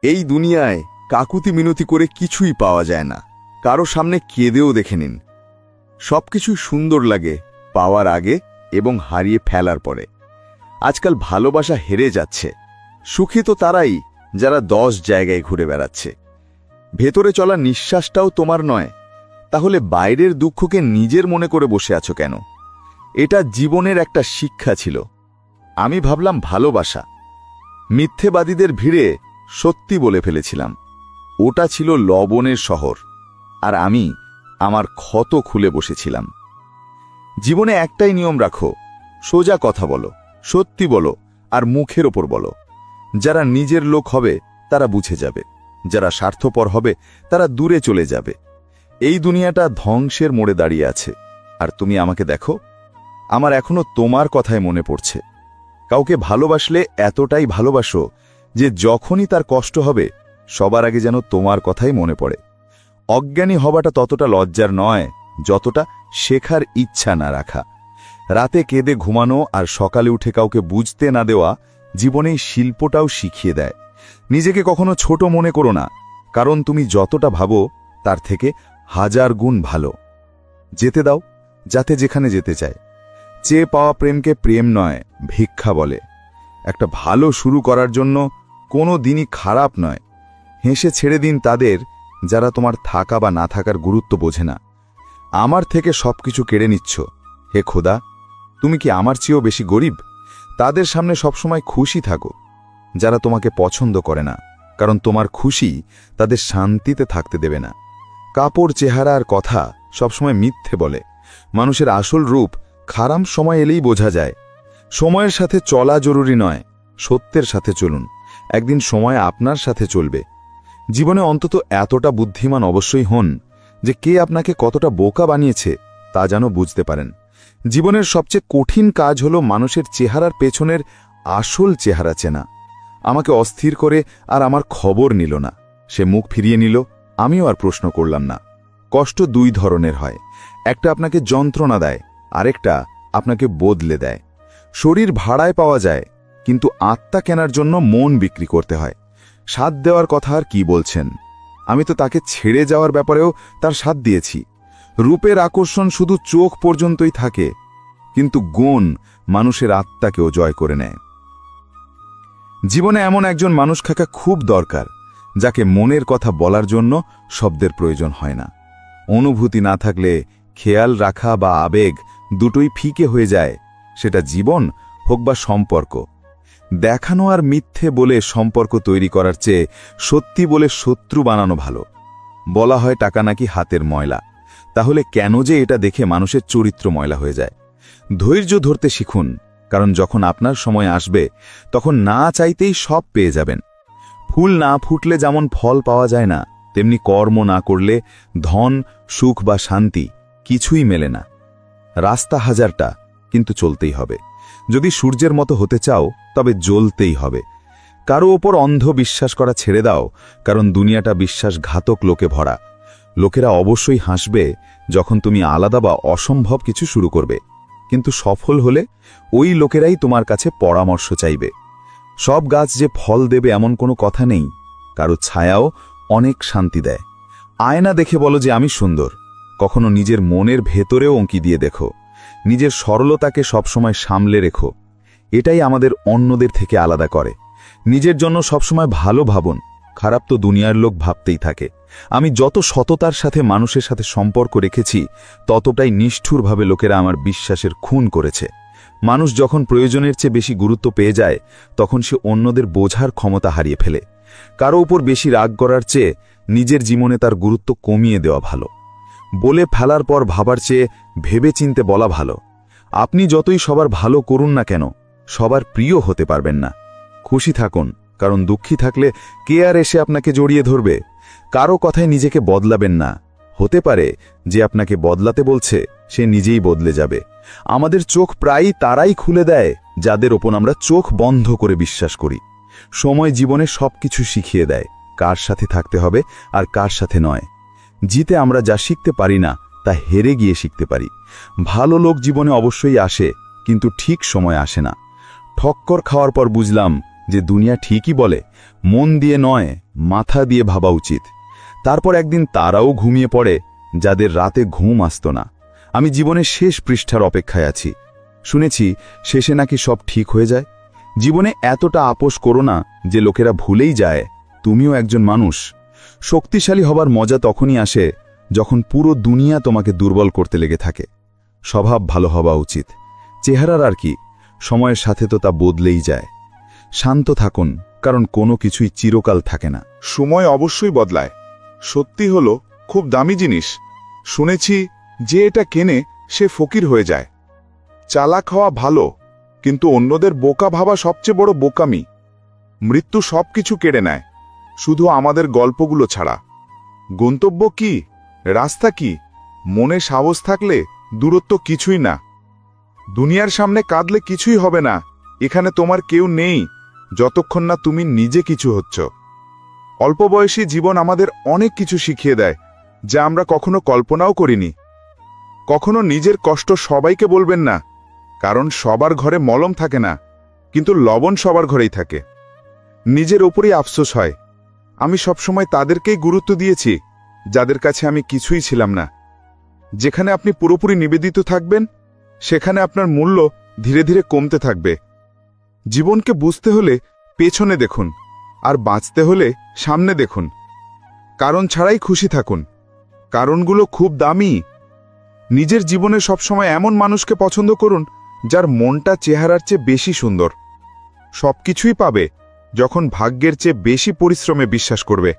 এই দুনিয়ায় কাকুতি মিনতি করে কিছুই পাওয়া যায় না। কারো সামনে কেঁদেও দেখে নিন, সবকিছুই সুন্দর লাগে পাওয়ার আগে এবং হারিয়ে ফেলার পরে। আজকাল ভালোবাসা হেরে যাচ্ছে। সুখী তো তারাই যারা 10 জায়গায় ঘুরে বেড়াচ্ছে। ভেতরে চলা নিঃশ্বাসটাও তোমার নয়, তাহলে বাইরের দুঃখকে নিজের মনে করে বসে আছো কেন? এটা জীবনের একটা শিক্ষা ছিল। আমি ভাবলাম ভালোবাসা, মিথ্যেবাদীদের ভিড়ে সত্যি বলে ফেলেছিলাম। ওটা ছিল লবণের শহর, আর আমি আমার ক্ষত খুলে বসেছিলাম। জীবনে একটাই নিয়ম রাখো, সোজা কথা বলো, সত্যি বলো, আর মুখের ওপর বলো। যারা নিজের লোক হবে তারা বুঝে যাবে, যারা স্বার্থপর হবে তারা দূরে চলে যাবে। এই দুনিয়াটা ধ্বংসের মোড়ে দাঁড়িয়ে আছে, আর তুমি আমাকে দেখো, আমার এখনো তোমার কথাই মনে পড়ছে। কাউকে ভালোবাসলে এতটাই ভালোবাসো যে যখনই তার কষ্ট হবে সবার আগে যেন তোমার কথাই মনে পড়ে। অজ্ঞানী হবাটা ততটা লজ্জার নয় যতটা শেখার ইচ্ছা না রাখা। রাতে কেঁদে ঘুমানো আর সকালে উঠে কাউকে বুঝতে না দেওয়া জীবনে শিল্পটাও শিখিয়ে দেয়। নিজেকে কখনো ছোট মনে করো না, কারণ তুমি যতটা ভাবো তার থেকে 1000 গুণ ভালো। যেতে দাও যাতে যেখানে যেতে চায়। চেয়ে পাওয়া প্রেমকে প্রেম নয়, ভিক্ষা বলে। একটা ভালো শুরু করার জন্য কোনো দিনই খারাপ নয়। হেসে ছেড়ে দিন তাদের যারা তোমার থাকা বা না থাকার গুরুত্ব বোঝে না। আমার থেকে সবকিছু কেড়ে নিচ্ছ, হে খোদা, তুমি কি আমার চেয়েও বেশি গরিব? তাদের সামনে সবসময় খুশি থাকো যারা তোমাকে পছন্দ করে না, কারণ তোমার খুশি তাদের শান্তিতে থাকতে দেবে না। কাপড়, চেহারা আর কথা সবসময় মিথ্যে বলে। মানুষের আসল রূপ খারাপ সময় এলেই বোঝা যায়। সময়ের সাথে চলা জরুরি নয়, সত্যের সাথে চলুন। একদিন সময় আপনার সাথে চলবে। জীবনে অন্তত এতটা বুদ্ধিমান অবশ্যই হন যে কে আপনাকে কতটা বোকা বানিয়েছে তা যেন বুঝতে পারেন। জীবনের সবচেয়ে কঠিন কাজ হলো মানুষের চেহারার পেছনের আসল চেহারা চেনা। আমাকে অস্থির করে আর আমার খবর নিল না। সে মুখ ফিরিয়ে নিল, আমিও আর প্রশ্ন করলাম না। কষ্ট 2 ধরনের হয়, একটা আপনাকে যন্ত্রণা দেয়, আরেকটা আপনাকে বদলে দেয়। শরীর ভাড়ায় পাওয়া যায়, কিন্তু আত্মা কেনার জন্য মন বিক্রি করতে হয়। সাথ দেওয়ার কথা আর কি বলছেন? আমি তো তাকে ছেড়ে যাওয়ার ব্যাপারেও তার সাথ দিয়েছি। রূপের আকর্ষণ শুধু চোখ পর্যন্তই থাকে, কিন্তু গুণ মানুষের আত্মাকেও জয় করে নেয়। জীবনে এমন একজন মানুষ থাকা খুব দরকার, যাকে মনের কথা বলার জন্য শব্দের প্রয়োজন হয় না। অনুভূতি না থাকলে খেয়াল রাখা বা আবেগ দুটোই ফিকে হয়ে যায়, সেটা জীবন হোক বা সম্পর্ক। দেখানো আর মিথ্যে বলে সম্পর্ক তৈরি করার চেয়ে সত্যি বলে শত্রু বানানো ভালো। বলা হয় টাকা নাকি হাতের ময়লা, তাহলে কেন যে এটা দেখে মানুষের চরিত্র ময়লা হয়ে যায়? ধৈর্য ধরতে শিখুন, কারণ যখন আপনার সময় আসবে তখন না চাইতেই সব পেয়ে যাবেন। ফুল না ফুটলে যেমন ফল পাওয়া যায় না, তেমনি কর্ম না করলে ধন, সুখ বা শান্তি কিছুই মেলে না। রাস্তা 1000টা, কিন্তু চলতেই হবে। যদি সূর্যের মতো হতে চাও তবে জ্বলতেই হবে। কারো ওপর অন্ধ বিশ্বাস করা ছেড়ে দাও, কারণ দুনিয়াটা বিশ্বাসঘাতক লোকে ভরা। লোকেরা অবশ্যই হাসবে যখন তুমি আলাদা বা অসম্ভব কিছু শুরু করবে, কিন্তু সফল হলে ওই লোকেরাই তোমার কাছে পরামর্শ চাইবে। সব গাছ যে ফল দেবে এমন কোনো কথা নেই, কারো ছায়াও অনেক শান্তি দেয়। আয়না দেখে বলো যে আমি সুন্দর, কখনো নিজের মনের ভেতরেও অঙ্কি দিয়ে দেখো। নিজের সরলতাকে সবসময় সামলে রেখো, এটাই আমাদের অন্যদের থেকে আলাদা করে। নিজের জন্য সবসময় ভালো ভাবুন, খারাপ তো দুনিয়ার লোক ভাবতেই থাকে। আমি যত সততার সাথে মানুষের সাথে সম্পর্ক রেখেছি, ততটাই নিষ্ঠুরভাবে লোকেরা আমার বিশ্বাসের খুন করেছে। মানুষ যখন প্রয়োজনের চেয়ে বেশি গুরুত্ব পেয়ে যায়, তখন সে অন্যদের বোঝার ক্ষমতা হারিয়ে ফেলে। কারো উপর বেশি রাগ করার চেয়ে নিজের জীবনে তার গুরুত্ব কমিয়ে দেওয়া ভালো। বলে ফেলার পর ভাবার চেয়ে ভেবে চিনতে বলা ভালো। আপনি যতই সবার ভালো করুন না কেন, সবার প্রিয় হতে পারবেন না। খুশি থাকুন, কারণ দুঃখী থাকলে কে আর এসে আপনাকে জড়িয়ে ধরবে? কারো কথায় নিজেকে বদলাবেন না। হতে পারে যে আপনাকে বদলাতে বলছে সে নিজেই বদলে যাবে। আমাদের চোখ প্রায়ই তারাই খুলে দেয় যাদের ওপর আমরা চোখ বন্ধ করে বিশ্বাস করি। সময় জীবনে সবকিছু শিখিয়ে দেয়, কার সাথে থাকতে হবে আর কার সাথে নয়। জিতে আমরা যা শিখতে পারি না তা হেরে গিয়ে শিখতে পারি। ভালো লোক জীবনে অবশ্যই আসে, কিন্তু ঠিক সময় আসে না। ঠক্কর খাওয়ার পর বুঝলাম যে দুনিয়া ঠিকই বলে, মন দিয়ে নয় মাথা দিয়ে ভাবা উচিত। তারপর একদিন তারাও ঘুমিয়ে পড়ে, যাদের রাতে ঘুম আসত না। আমি জীবনের শেষ পৃষ্ঠার অপেক্ষায় আছি। শুনেছি শেষে নাকি সব ঠিক হয়ে যায়। জীবনে এতটা আপোষ করো না যে লোকেরা ভুলেই যায় তুমিও একজন মানুষ। শক্তিশালী হবার মজা তখনই আসে যখন পুরো দুনিয়া তোমাকে দুর্বল করতে লেগে থাকে। স্বভাব ভালো হওয়া উচিত, চেহারার আর কি, সময়ের সাথে তো তা বদলেই যায়। শান্ত থাকুন, কারণ কোনো কিছুই চিরকাল থাকে না। সময় অবশ্যই বদলায়। সত্যি হলো খুব দামি জিনিস। শুনেছি যে এটা কেনে সে ফকির হয়ে যায়। চালাক হওয়া ভালো, কিন্তু অন্যদের বোকা ভাবা সবচেয়ে বড় বোকামি। মৃত্যু সবকিছু কেড়ে নেয়, শুধু আমাদের গল্পগুলো ছাড়া। গন্তব্য কি, রাস্তা কি, মনে সাহস থাকলে দূরত্ব কিছুই না। দুনিয়ার সামনে কাঁদলে কিছুই হবে না। এখানে তোমার কেউ নেই যতক্ষণ না তুমি নিজে কিছু হচ্ছ। অল্প বয়সী জীবন আমাদের অনেক কিছু শিখিয়ে দেয় যা আমরা কখনো কল্পনাও করিনি। কখনো নিজের কষ্ট সবাইকে বলবেন না, কারণ সবার ঘরে মলম থাকে না, কিন্তু লবণ সবার ঘরেই থাকে। নিজের ওপরই আফসোস হয়। আমি সবসময় তাদেরকেই গুরুত্ব দিয়েছি যাদের কাছে আমি কিছুই ছিলাম না। যেখানে আপনি পুরোপুরি নিবেদিত থাকবেন, সেখানে আপনার মূল্য ধীরে ধীরে কমতে থাকবে। জীবনকে বুঝতে হলে পেছনে দেখুন, আর বাঁচতে হলে সামনে দেখুন। কারণ ছাড়াই খুশি থাকুন, কারণগুলো খুব দামি। নিজের জীবনে সবসময় এমন মানুষকে পছন্দ করুন যার মনটা চেহারার চেয়ে বেশি সুন্দর। সবকিছুই পাবে যখন ভাগ্যের চেয়ে বেশি পরিশ্রমে বিশ্বাস করবে।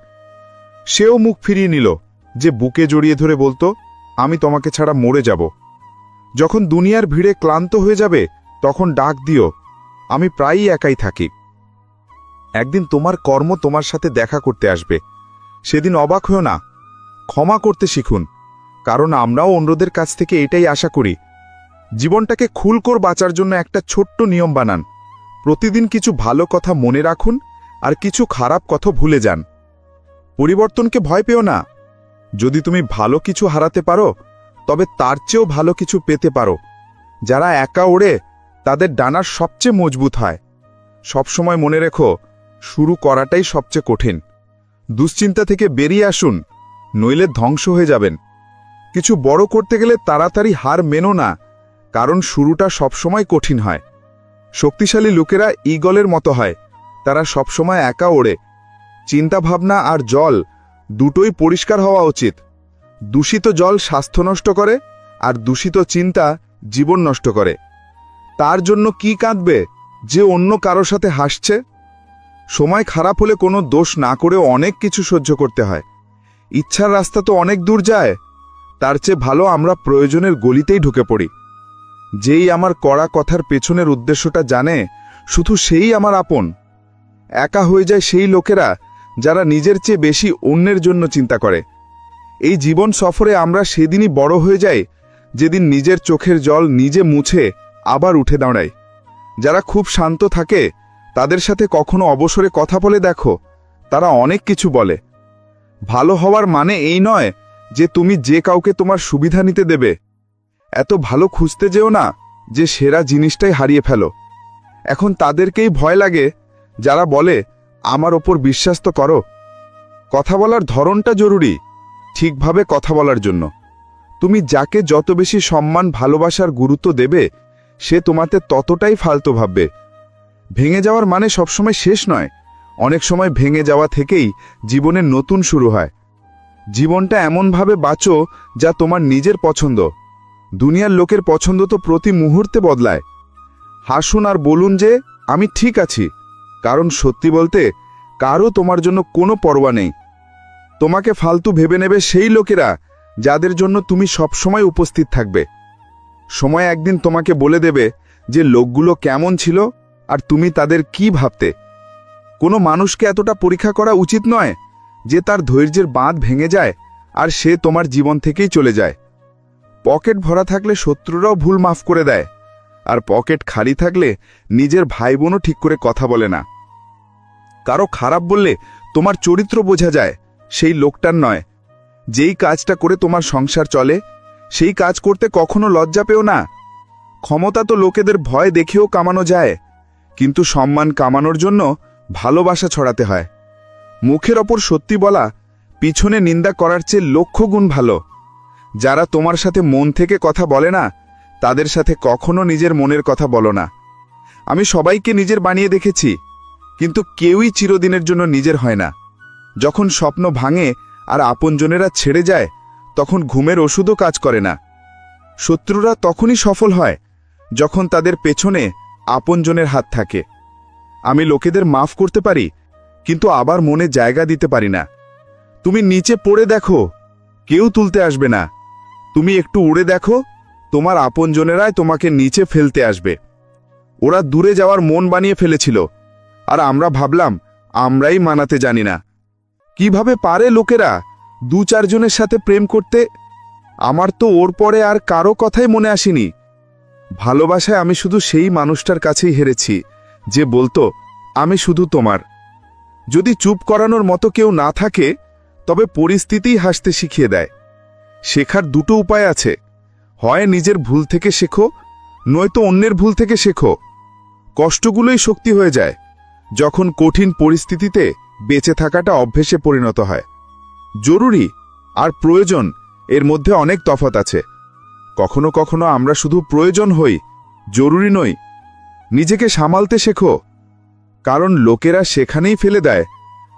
সেও মুখ ফিরিয়ে নিল যে বুকে জড়িয়ে ধরে বলতো, আমি তোমাকে ছাড়া মরে যাব। যখন দুনিয়ার ভিড়ে ক্লান্ত হয়ে যাবে তখন ডাক দিও, আমি প্রায়ই একাই থাকি। একদিন তোমার কর্ম তোমার সাথে দেখা করতে আসবে। সেদিন অবাক হও না, ক্ষমা করতে শিখুন, কারণ আমরাও অন্যদের কাছ থেকে এটাই আশা করি। জীবনটাকে খুলকর বাঁচার জন্য একটা ছোট্ট নিয়ম বানান। প্রতিদিন কিছু ভালো কথা মনে রাখুন আর কিছু খারাপ কথা ভুলে যান। পরিবর্তনকে ভয় পেও না। যদি তুমি ভালো কিছু হারাতে পারো, তবে তার চেয়েও ভালো কিছু পেতে পারো। যারা একা ওড়ে তাদের ডানার সবচেয়ে মজবুত হয়। সবসময় মনে রেখো, শুরু করাটাই সবচেয়ে কঠিন। দুশ্চিন্তা থেকে বেরিয়ে আসুন, নইলে ধ্বংস হয়ে যাবেন। কিছু বড় করতে গেলে তাড়াতাড়ি হার মেনো না, কারণ শুরুটা সবসময় কঠিন হয়। শক্তিশালী লোকেরা ঈগলের মতো হয়, তারা সবসময় একা ওড়ে। চিন্তাভাবনা আর জল দুটোই পরিষ্কার হওয়া উচিত। দূষিত জল স্বাস্থ্য নষ্ট করে, আর দূষিত চিন্তা জীবন নষ্ট করে। তার জন্য কি কাঁদবে যে অন্য কারো সাথে হাসছে? সময় খারাপ হলে কোনো দোষ না করেও অনেক কিছু সহ্য করতে হয়। ইচ্ছার রাস্তা তো অনেক দূর যায়, তার চেয়ে ভালো আমরা প্রয়োজনের গলিতেই ঢুকে পড়ি। যেই আমার কড়া কথার পেছনের উদ্দেশ্যটা জানে, শুধু সেই আমার আপন। একা হয়ে যায় সেই লোকেরা যারা নিজের চেয়ে বেশি অন্যের জন্য চিন্তা করে। এই জীবন সফরে আমরা সেদিনই বড় হয়ে যাই যেদিন নিজের চোখের জল নিজে মুছে আবার উঠে দাঁড়ায়। যারা খুব শান্ত থাকে তাদের সাথে কখনো অবসরে কথা বলে দেখো, তারা অনেক কিছু বলে। ভালো হওয়ার মানে এই নয় যে তুমি যে কাউকে তোমার সুবিধা নিতে দেবে। এত ভালো খুঁজতে যেও না যে সেরা জিনিসটাই হারিয়ে ফেলো। এখন তাদেরকেই ভয় লাগে যারা বলে, আমার ওপর বিশ্বাস তো করো। কথা বলার ধরনটা জরুরি, ঠিকভাবে কথা বলার জন্য। তুমি যাকে যত বেশি সম্মান ভালোবাসার গুরুত্ব দেবে, সে তোমাতে ততটাই ফালতু ভাববে। ভেঙে যাওয়ার মানে সবসময় শেষ নয়, অনেক সময় ভেঙে যাওয়া থেকেই জীবনের নতুন শুরু হয়। জীবনটা এমনভাবে বাঁচো যা তোমার নিজের পছন্দ। দুনিয়ার লোকের পছন্দ তো প্রতি মুহূর্তে বদলায়। হাসুন আর বলুন যে আমি ঠিক আছি, কারণ সত্যি বলতে কারও তোমার জন্য কোনো পরোয়া নেই। তোমাকে ফালতু ভেবে নেবে সেই লোকেরা যাদের জন্য তুমি সবসময় উপস্থিত থাকবে। সময় একদিন তোমাকে বলে দেবে যে লোকগুলো কেমন ছিল আর তুমি তাদের কি ভাবতে। কোনো মানুষকে এতটা পরীক্ষা করা উচিত নয় যে তার ধৈর্যের বাঁধ ভেঙে যায় আর সে তোমার জীবন থেকেই চলে যায়। পকেট ভরা থাকলে শত্রুরাও ভুল মাফ করে দেয়, আর পকেট খালি থাকলে নিজের ভাই বোনও ঠিক করে কথা বলে না। কারো খারাপ বললে তোমার চরিত্র বোঝা যায়, সেই লোকটার নয়। যেই কাজটা করে তোমার সংসার চলে, সেই কাজ করতে কখনো লজ্জা পেও না। ক্ষমতা তো লোকেদের ভয় দেখেও কামানো যায়, কিন্তু সম্মান কামানোর জন্য ভালোবাসা ছড়াতে হয়। মুখের ওপর সত্যি বলা পিছনে নিন্দা করার চেয়ে লক্ষ গুণ ভালো। যারা তোমার সাথে মন থেকে কথা বলে না, তাদের সাথে কখনো নিজের মনের কথা বলো না। আমি সবাইকে নিজের বানিয়ে দেখেছি, কিন্তু কেউই চিরদিনের জন্য নিজের হয় না। যখন স্বপ্ন ভাঙে আর আপনজনেরা ছেড়ে যায়, তখন ঘুমের ওষুধও কাজ করে না। শত্রুরা তখনই সফল হয় যখন তাদের পেছনে আপনজনের হাত থাকে। আমি লোকেদের মাফ করতে পারি, কিন্তু আবার মনে জায়গা দিতে পারি না। তুমি নিচে পড়ে দেখো, কেউ তুলতে আসবে না। তুমি একটু উড়ে দেখো, তোমার আপনজনেরাই তোমাকে নিচে ফেলতে আসবে। ওরা দূরে যাওয়ার মন বানিয়ে ফেলেছিল, আর আমরা ভাবলাম আমরাই মানাতে জানি না। কিভাবে পারে লোকেরা 2-4 জনের সাথে প্রেম করতে? আমার তো ওর পরে আর কারো কথাই মনে আসেনি। ভালোবাসায় আমি শুধু সেই মানুষটার কাছেই হেরেছি যে বলতো, আমি শুধু তোমার। যদি চুপ করানোর মতো কেউ না থাকে, তবে পরিস্থিতিই হাসতে শিখিয়ে দেয়। শেখার দুটো উপায় আছে, হয় নিজের ভুল থেকে শেখো, নয়তো অন্যের ভুল থেকে শেখো। কষ্টগুলোই শক্তি হয়ে যায় যখন কঠিন পরিস্থিতিতে বেঁচে থাকাটা অভ্যেসে পরিণত হয়। জরুরি আর প্রয়োজন এর মধ্যে অনেক তফাৎ আছে। কখনো কখনো আমরা শুধু প্রয়োজন হই, জরুরি নই। নিজেকে সামালতে শেখো, কারণ লোকেরা সেখানেই ফেলে দেয়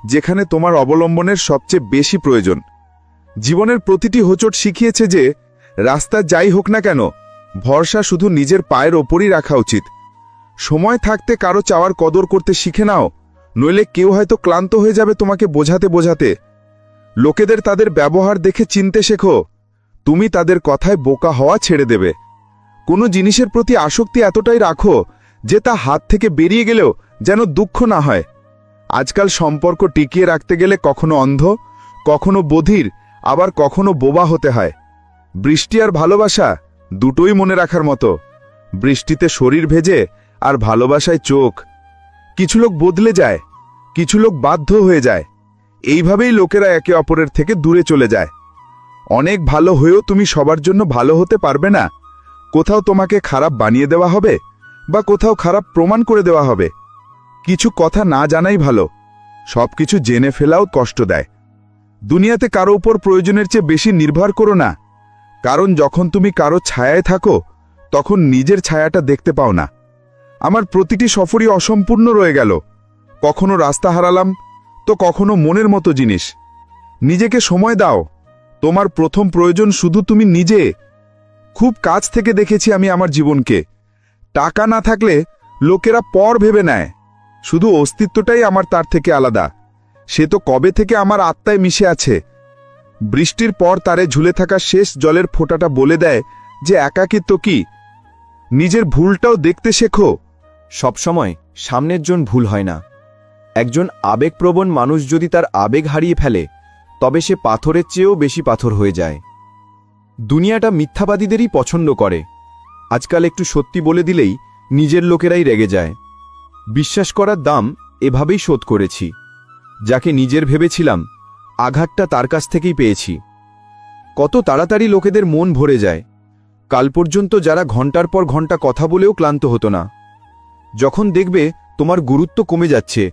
যেখানে তোমার অবলম্বনের সবচেয়ে বেশি প্রয়োজন। জীবনের প্রতিটি হোঁচট শিখিয়েছে যে রাস্তা যাই হোক না কেন, ভরসা শুধু নিজের পায়ের ওপরই রাখা উচিত। সময় থাকতে কারো চাওয়ার কদর করতে শিখে নাও, নইলে কেউ হয়তো ক্লান্ত হয়ে যাবে তোমাকে বোঝাতে বোঝাতে। লোকেদের তাদের ব্যবহার দেখে চিনতে শেখো, তুমি তাদের কথায় বোকা হওয়া ছেড়ে দেবে। কোনো জিনিসের প্রতি আসক্তি এতটাই রাখো যে তা হাত থেকে বেরিয়ে গেলেও যেন দুঃখ না হয়। আজকাল সম্পর্ক টিকিয়ে রাখতে গেলে কখনো অন্ধ, কখনো বধির, আবার কখনো বোবা হতে হয়। বৃষ্টি আর ভালোবাসা দুটোই মনে রাখার মতো। বৃষ্টিতে শরীর ভেজে আর ভালোবাসায় চোখ। কিছু লোক বদলে যায়, কিছু লোক বাধ্য হয়ে যায়। এইভাবেই লোকেরা একে অপরের থেকে দূরে চলে যায়। অনেক ভালো হয়েও তুমি সবার জন্য ভালো হতে পারবে না। কোথাও তোমাকে খারাপ বানিয়ে দেওয়া হবে, বা কোথাও খারাপ প্রমাণ করে দেওয়া হবে। কিছু কথা না জানাই ভালো, সবকিছু জেনে ফেলাও কষ্ট দেয়। দুনিয়াতে কারো উপর প্রয়োজনের চেয়ে বেশি নির্ভর করো না, কারণ যখন তুমি কারো ছায়ায় থাকো তখন নিজের ছায়াটা দেখতে পাও না। আমার প্রতিটি সফরই অসম্পূর্ণ রয়ে গেল। কখনো রাস্তা হারালাম, তো কখনো মনের মতো জিনিস। নিজেকে সময় দাও, তোমার প্রথম প্রয়োজন শুধু তুমি নিজে। খুব কাছ থেকে দেখেছি আমি আমার জীবনকে। টাকা না থাকলে লোকেরা পর ভেবে নেয়, শুধু অস্তিত্বটাই আমার তার থেকে আলাদা। সে তো কবে থেকে আমার আত্মায় মিশে আছে। বৃষ্টির পর তারে ঝুলে থাকা শেষ জলের ফোঁটাটা বলে দেয় যে একাকিত্ব কি। নিজের ভুলটাও দেখতে শেখো। সবসময় সামনের জন ভুল হয় না। একজন আবেগপ্রবণ মানুষ যদি তার আবেগ হারিয়ে ফেলে, তবে সে পাথরের চেয়েও বেশি পাথর হয়ে যায়। দুনিয়াটা মিথ্যাবাদীদেরই পছন্দ করে। আজকাল একটু সত্যি বলে দিলেই নিজের লোকেরাই রেগে যায়। বিশ্বাস করার দাম এভাবেই শোধ করেছি। যাকে নিজের ভেবেছিলাম, আঘাতটা তার কাছ থেকেই পেয়েছি। কত তাড়াতাড়ি লোকেদের মন ভরে যায়। কাল পর্যন্ত যারা ঘন্টার পর ঘন্টা কথা বলেও ক্লান্ত হতো না, যখন দেখবে তোমার গুরুত্ব কমে যাচ্ছে,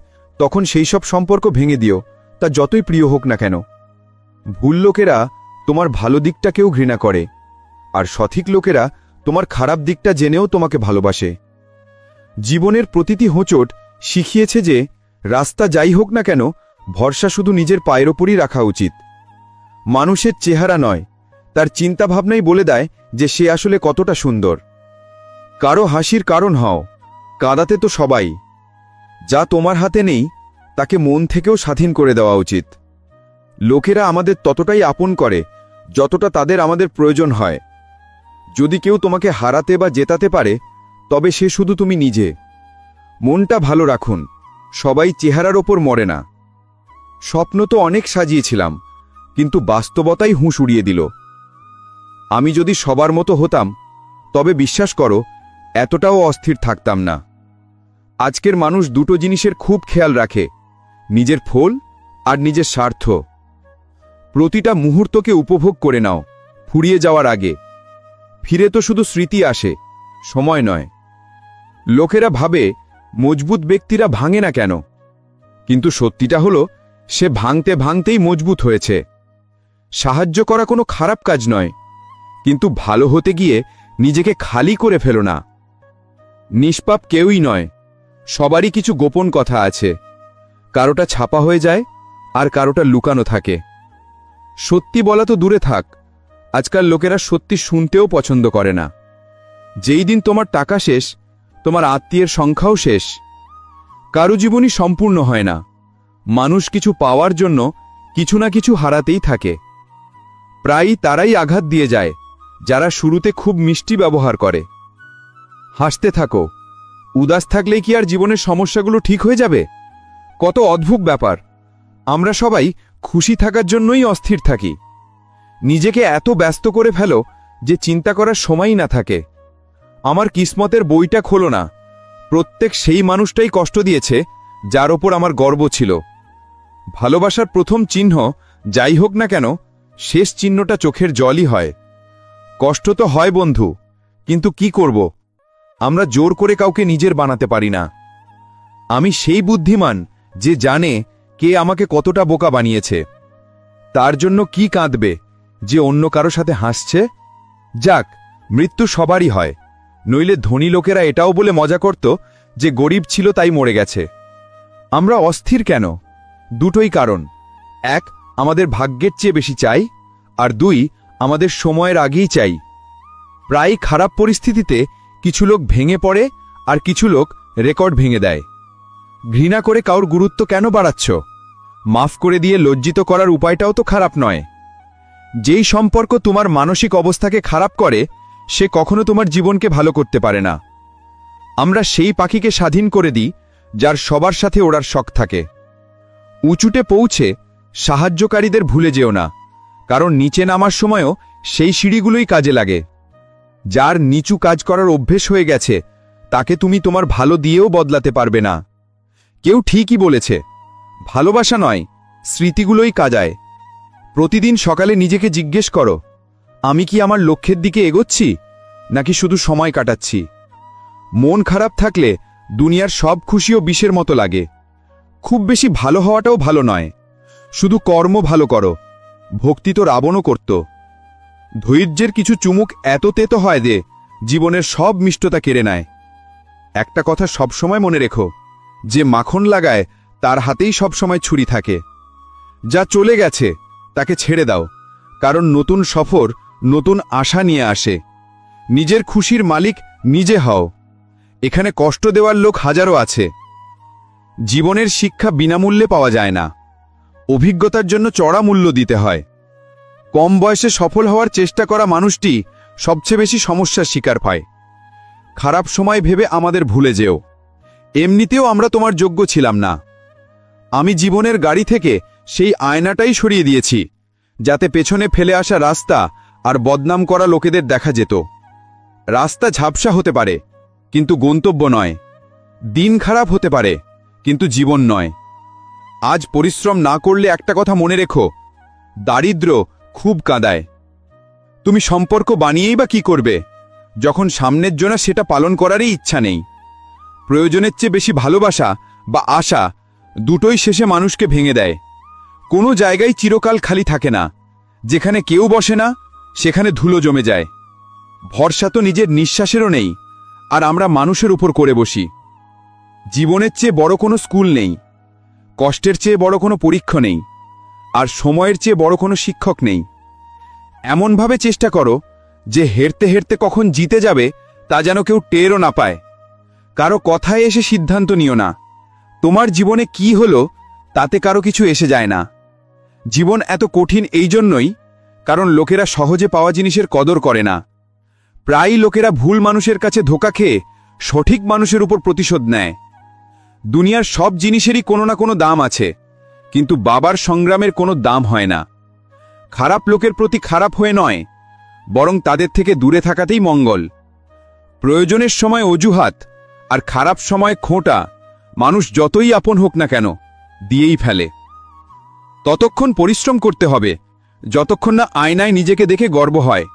তখন সেই সব সম্পর্ক ভেঙে দিও, তা যতই প্রিয় হোক না কেন। ভুল লোকেরা তোমার ভালো দিকটাকেও ঘৃণা করে, আর সঠিক লোকেরা তোমার খারাপ দিকটা জেনেও তোমাকে ভালোবাসে। জীবনের প্রতিটি হোঁচট শিখিয়েছে যে রাস্তা যাই হোক না কেন, ভরসা শুধু নিজের পায়ের ওপরই রাখা উচিত। মানুষের চেহারা নয়, তার চিন্তাভাবনাই বলে দেয় যে সে আসলে কতটা সুন্দর। কারো হাসির কারণ হও, কাঁদাতে তো সবাই। যা তোমার হাতে নেই তাকে মন থেকেও স্বাধীন করে দেওয়া উচিত। লোকেরা আমাদের ততটাই আপন করে যতটা তাদের আমাদের প্রয়োজন হয়। যদি কেউ তোমাকে হারাতে বা জেতাতে পারে, তবে সে শুধু তুমি নিজে। মনটা ভালো রাখুন, সবাই চেহারার ওপর মরে না। স্বপ্ন তো অনেক সাজিয়েছিলাম, কিন্তু বাস্তবতাই হুঁশ উড়িয়ে দিল। আমি যদি সবার মতো হতাম, তবে বিশ্বাস করো এতটাও অস্থির থাকতাম না। আজকের মানুষ দুটো জিনিসের খুব খেয়াল রাখে, নিজের ফল আর নিজের স্বার্থ। প্রতিটা মুহূর্তকে উপভোগ করে নাও, ফুরিয়ে যাওয়ার আগে। ফিরে তো শুধু স্মৃতি আসে, সময় নয়। লোকেরা ভাবে মজবুত ব্যক্তিরা ভাঙে না কেন, কিন্তু সত্যিটা হলো সে ভাঙতে ভাঙতেই মজবুত হয়েছে। সাহায্য করা কোনো খারাপ কাজ নয়, কিন্তু ভালো হতে গিয়ে নিজেকে খালি করে ফেলো না। নিষ্পাপ কেউই নয়, সবারই কিছু গোপন কথা আছে, কারোটা ছাপা হয়ে যায় আর কারোটা লুকানো থাকে। সত্যি বলা তো দূরে থাক, আজকাল লোকেরা সত্যি শুনতেও পছন্দ করে না। যেই দিন তোমার টাকা শেষ, তোমার আত্মীয়ের সংখ্যাও শেষ। কারো জীবনই সম্পূর্ণ হয় না। মানুষ কিছু পাওয়ার জন্য কিছু না কিছু হারাতেই থাকে। প্রায়ই তারাই আঘাত দিয়ে যায় যারা শুরুতে খুব মিষ্টি ব্যবহার করে। হাসতে থাকো, উদাস থাকলেই কি আর জীবনের সমস্যাগুলো ঠিক হয়ে যাবে? কত অদ্ভুত ব্যাপার! আমরা সবাই খুশি থাকার জন্যই অস্থির থাকি। নিজেকে এত ব্যস্ত করে ফেলো যে চিন্তা করার সময়ই না থাকে। আমার কিসমতের বইটা খোলো না, প্রত্যেক সেই মানুষটাই কষ্ট দিয়েছে যার ওপর আমার গর্ব ছিল। ভালোবাসার প্রথম চিহ্ন যাই হোক না কেন, শেষ চিহ্নটা চোখের জলই হয়। কষ্ট তো হয় বন্ধু, কিন্তু কি করব, আমরা জোর করে কাউকে নিজের বানাতে পারি না। আমি সেই বুদ্ধিমান যে জানে কে আমাকে কতটা বোকা বানিয়েছে। তার জন্য কি কাঁদবে যে অন্য কারো সাথে হাসছে? যাক, মৃত্যু সবারই হয়, নইলে ধনী লোকেরা এটাও বলে মজা করত যে গরিব ছিল তাই মরে গেছে। আমরা অস্থির কেন? দুটোই কারণ। এক, আমাদের ভাগ্যের চেয়ে বেশি চাই, আর দুই, আমাদের সময়ের আগেই চাই। প্রায় খারাপ পরিস্থিতিতে কিছু লোক ভেঙে পড়ে আর কিছু লোক রেকর্ড ভেঙে দেয়। ঘৃণা করে কাউর গুরুত্ব কেন বাড়াচ্ছ? মাফ করে দিয়ে লজ্জিত করার উপায়টাও তো খারাপ নয়। যেই সম্পর্ক তোমার মানসিক অবস্থাকে খারাপ করে সে কখনো তোমার জীবনকে ভালো করতে পারে না। আমরা সেই পাখিকে স্বাধীন করে দিই যার সবার সাথে ওড়ার শখ থাকে। উঁচুতে পৌঁছে সাহায্যকারীদের ভুলে যেও না, কারণ নিচে নামার সময়ও সেই সিঁড়িগুলোই কাজে লাগে। যার নিচু কাজ করার অভ্যেস হয়ে গেছে তাকে তুমি তোমার ভালো দিয়েও বদলাতে পারবে না। কেউ ঠিকই বলেছে, ভালোবাসা নয়, স্মৃতিগুলোই কাজায়। প্রতিদিন সকালে নিজেকে জিজ্ঞেস করো, আমি কি আমার লক্ষ্যের দিকে এগোচ্ছি নাকি শুধু সময় কাটাচ্ছি? মন খারাপ থাকলে দুনিয়ার সব খুশিও বিষের মতো লাগে। খুব বেশি ভালো হওয়াটাও ভালো নয়, শুধু কর্ম ভালো করো। ভক্তি তো রাবণও করত। ধৈর্যের কিছু চুমুক এত তেতো হয় যে জীবনের সব মিষ্টতা কেড়ে নেয়। একটা কথা সবসময় মনে রেখো, যে মাখন লাগায় তার হাতেই সবসময় ছুরি থাকে। যা চলে গেছে তাকে ছেড়ে দাও, কারণ নতুন সফর নতুন আশা নিয়ে আসে। নিজের খুশির মালিক নিজে হও। এখানে কষ্ট দেওয়ার লোক হাজারো আছে। জীবনের শিক্ষা বিনামূল্যে পাওয়া যায় না, অভিজ্ঞতার জন্য চড়া মূল্য দিতে হয়। কম বয়সে সফল হওয়ার চেষ্টা করা মানুষটি সবচেয়ে বেশি সমস্যার শিকার হয়। খারাপ সময় ভেবে আমাদের ভুলে যেও, এমনিতেও আমরা তোমার যোগ্য ছিলাম না। আমি জীবনের গাড়ি থেকে সেই আয়নাটাই সরিয়ে দিয়েছি, যাতে পেছনে ফেলে আসা রাস্তা আর বদনাম করা লোকেদের দেখা যেত। রাস্তা ঝাপসা হতে পারে, কিন্তু গন্তব্য নয়। দিন খারাপ হতে পারে, কিন্তু জীবন নয়। আজ পরিশ্রম না করলে একটা কথা মনে রেখো, দারিদ্র্য খুব কাঁদায়। তুমি সম্পর্ক বানিয়েই বা কি করবে যখন সামনের জন্য সেটা পালন করারই ইচ্ছা নেই? প্রয়োজনের চেয়ে বেশি ভালোবাসা বা আশা দুটোই শেষে মানুষকে ভেঙে দেয়। কোনো জায়গায় চিরকাল খালি থাকে না। যেখানে কেউ বসে না সেখানে ধুলো জমে যায়। ভরসা তো নিজের নিঃশ্বাসেরও নেই, আর আমরা মানুষের উপর করে বসি। জীবনের চেয়ে বড় কোনো স্কুল নেই, কষ্টের চেয়ে বড় কোনো পরীক্ষা নেই, আর সময়ের চেয়ে বড় কোনো শিক্ষক নেই। এমনভাবে চেষ্টা করো যে হেরতে হেরতে কখন জিতে যাবে তা যেন কেউ টেরও না পায়। কারো কথায় এসে সিদ্ধান্ত নিও না। তোমার জীবনে কি হলো তাতে কারো কিছু এসে যায় না। জীবন এত কঠিন এই জন্যই কারণ লোকেরা সহজে পাওয়া জিনিসের কদর করে না। প্রায়ই লোকেরা ভুল মানুষের কাছে ধোঁকা খেয়ে সঠিক মানুষের উপর প্রতিশোধ নেয়। দুনিয়ার সব জিনিসেরই কোনো না কোনো দাম আছে, কিন্তু বাবার সংগ্রামের কোনো দাম হয় না। খারাপ লোকের প্রতি খারাপ হয়ে নয়, বরং তাদের থেকে দূরে থাকাতেই মঙ্গল। প্রয়োজনের সময় অজুহাত আর খারাপ সময় খোঁটা মানুষ যতই আপন হোক না কেন দিয়েই ফেলে। ততক্ষণ পরিশ্রম করতে হবে যতক্ষণ না আয়নায় নিজেকে দেখে গর্ব হয়।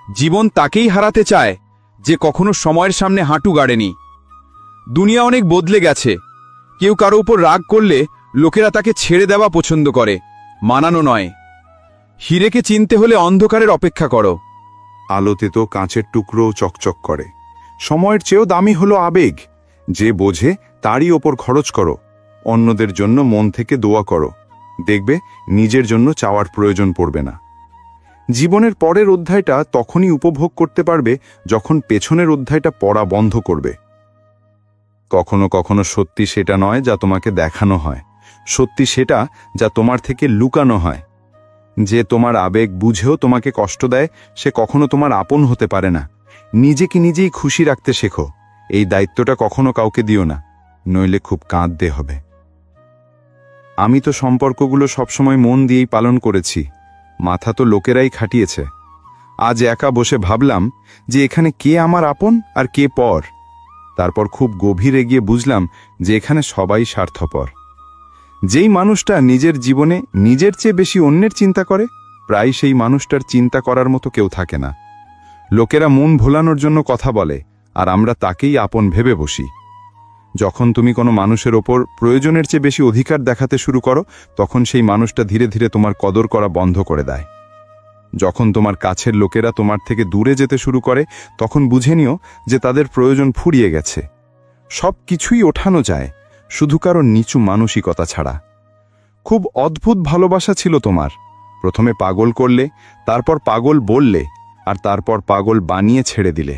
জীবন তাকেই হারাতে চায় যে কখনো সময়ের সামনে হাঁটু গাড়েনি। দুনিয়া অনেক বদলে গেছে। কেউ কারো উপর রাগ করলে লোকেরা তাকে ছেড়ে দেওয়া পছন্দ করে, মানানো নয়। হীরেকে চিনতে হলে অন্ধকারের অপেক্ষা করো। আলোতে তো কাঁচের টুকরোও চকচক করে। সময়ের চেয়েও দামি হলো আবেগ। যে বোঝে তারই ওপর খরচ করো। অন্যদের জন্য মন থেকে দোয়া করো, দেখবে নিজের জন্য চাওয়ার প্রয়োজন পড়বে না। জীবনের পরের অধ্যায়টা তখনই উপভোগ করতে পারবে যখন পেছনের অধ্যায়টা পড়া বন্ধ করবে। কখনো কখনো সত্যি সেটা নয় যা তোমাকে দেখানো হয়, সত্যি সেটা যা তোমার থেকে লুকানো হয়। যে তোমার আবেগ বুঝেও তোমাকে কষ্ট দেয়, সে কখনো তোমার আপন হতে পারে না। নিজেকে নিজেই খুশি রাখতে শেখো। এই দায়িত্বটা কখনো কাউকে দিও না, নইলে খুব কাঁদতে হবে। আমি তো সম্পর্কগুলো সবসময় মন দিয়েই পালন করেছি, মাথা তো লোকেরাই খাটিয়েছে। আজ একা বসে ভাবলাম যে এখানে কে আমার আপন আর কে পর। তারপর খুব গভীরে গিয়ে বুঝলাম যে এখানে সবাই স্বার্থপর। যেই মানুষটা নিজের জীবনে নিজের চেয়ে বেশি অন্যের চিন্তা করে, প্রায় সেই মানুষটার চিন্তা করার মতো কেউ থাকে না। লোকেরা মন ভোলানোর জন্য কথা বলে, আর আমরা তাকেই আপন ভেবে বসি। যখন তুমি কোনো মানুষের ওপর প্রয়োজনের চেয়ে বেশি অধিকার দেখাতে শুরু করো, তখন সেই মানুষটা ধীরে ধীরে তোমার কদর করা বন্ধ করে দেয়। যখন তোমার কাছের লোকেরা তোমার থেকে দূরে যেতে শুরু করে, তখন বুঝে নিও যে তাদের প্রয়োজন ফুরিয়ে গেছে। সব কিছুই ওঠানো যায়, শুধু কারো নিচু মানসিকতা ছাড়া। খুব অদ্ভুত ভালোবাসা ছিল তোমার। প্রথমে পাগল করলে, তারপর পাগল বললে, আর তারপর পাগল বানিয়ে ছেড়ে দিলে।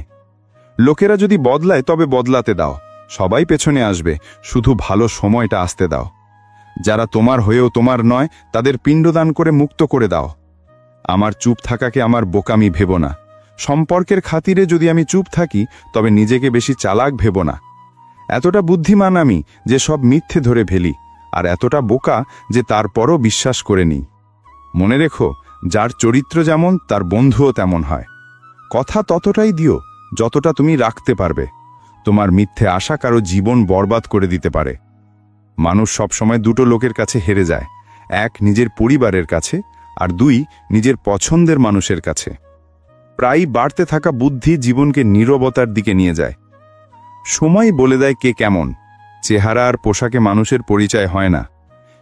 লোকেরা যদি বদলায় তবে বদলাতে দাও, সবাই পেছনে আসবে, শুধু ভালো সময়টা আসতে দাও। যারা তোমার হয়েও তোমার নয়, তাদের পিণ্ডদান করে মুক্ত করে দাও। আমার চুপ থাকাকে আমার বোকামি ভেবো না। সম্পর্কের খাতিরে যদি আমি চুপ থাকি, তবে নিজেকে বেশি চালাক ভেবো না। এতটা বুদ্ধিমান আমি যে সব মিথ্যে ধরে ফেলি, আর এতটা বোকা যে তারপরও বিশ্বাস করে নিই। মনে রেখো, যার চরিত্র যেমন তার বন্ধুও তেমন হয়। কথা ততটাই দিও যতটা তুমি রাখতে পারবে। তোমার মিথ্যে আশা কারো জীবন বরবাদ করে দিতে পারে। মানুষ সবসময় দুটো লোকের কাছে হেরে যায়, এক নিজের পরিবারের কাছে, আর দুই নিজের পছন্দের মানুষের কাছে। প্রায়ই বাড়তে থাকা বুদ্ধি জীবনকে নীরবতার দিকে নিয়ে যায়। সময় বলে দেয় কে কেমন। চেহারা আর পোশাকে মানুষের পরিচয় হয় না।